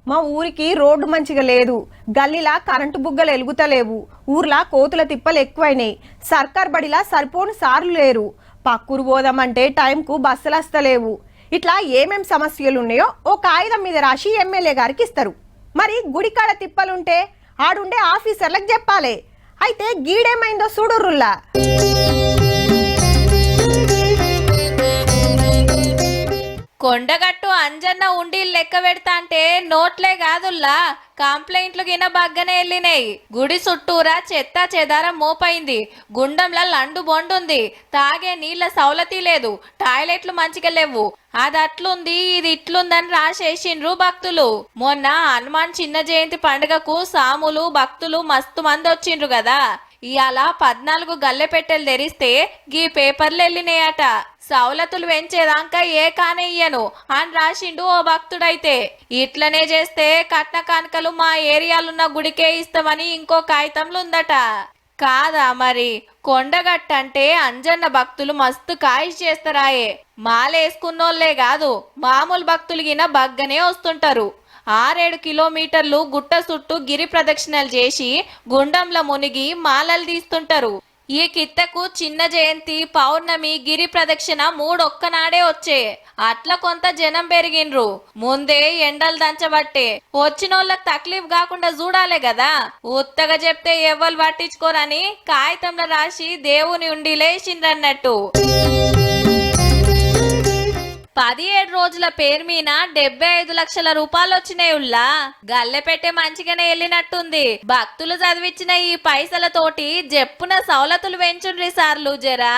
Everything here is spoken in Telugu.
మా ఊరికి రోడ్డు మంచిగా లేదు, గల్లీలా కరెంటు బుగ్గలు ఎలుగుతలేవు, ఊర్లా కోతుల తిప్పలు ఎక్కువైనాయి, సర్కార్ బడిలా సరిపోని సార్లు లేరు, పక్కూరు పోదామంటే టైంకు బస్సులు వస్తలేవు. ఇట్లా ఏమేం సమస్యలు ఉన్నాయో ఓ కాగితం మీద రాసి ఎమ్మెల్యే గారికి ఇస్తారు. మరి గుడికాడ తిప్పలుంటే ఆడుండే ఆఫీసర్లకు చెప్పాలి. అయితే గీడేమైందో చూడుర్రుల్లా. కొండగట్టు అంజన్న ఉండి లెక్క పెడతా అంటే నోట్లే కాదుల్లా కంప్లైంట్లు గిన బగ్గనే వెళ్ళినాయి. గుడి చుట్టూరా చెత్త చెదారం మోపైంది, గుండంలా లండు బొండుంది, తాగే నీళ్ల సౌలతి లేదు, టాయిలెట్లు మంచిగా లేవు. అది అట్లుంది ఇది ఇట్లుందని రాసేసిండ్రు భక్తులు. మొన్న హనుమాన్ చిన్న జయంతి పండుగకు సాములు భక్తులు మస్తు మంది వచ్చిండ్రు కదా. ఇవాళ 14 గల్లె పెట్టెలు తెరిస్తే గీ పేపర్లు వెళ్ళినాయట. సౌలతులు పెంచేదాకా ఏ కానెయ్యను అని రాసిండు ఓ భక్తుడైతే. ఇట్లనే చేస్తే కట్న కానుకలు మా ఏరియాలున్న గుడికే ఇస్తామని ఇంకో కాగితంలో ఉందట. కాదా మరి? కొండగట్టంటే అంజన్న భక్తులు మస్తు కాయిష్ చేస్తారాయే. మాలేసుకున్నోళ్లే కాదు మామూలు భక్తులు గిన బగ్గనే వస్తుంటారు. 6-7 కిలోమీటర్లు గుట్ట చుట్టూ గిరి ప్రదక్షిణలు చేసి గుండంలో మునిగి మాలలు తీస్తుంటారు. ఈ కిత్తకు చిన్న జయంతి పౌర్ణమి గిరి ప్రదక్షిణ 3 ఒక్కనాడే వచ్చే. అట్లా కొంత జనం పెరిగిండ్రు. ముందే ఎండలు దంచబట్టే వచ్చినోళ్ళకి తక్లీఫ్ కాకుండా చూడాలే కదా. ఉత్తగా చెప్తే ఎవ్వరు పట్టించుకోరని కాగితంలో రాసి దేవుని ఉండి లేచిండ్రన్నట్టు. 17 రోజుల పేరు మీద 75 లక్షల రూపాయలు వచ్చినాయి. ఉల్లా గల్లె పెట్టే మంచిగానే వెళ్ళినట్టుంది. భక్తులు చదివించిన ఈ పైసలతోటి జప్పున సౌలతులు పెంచుండ్రి సార్లు జరా.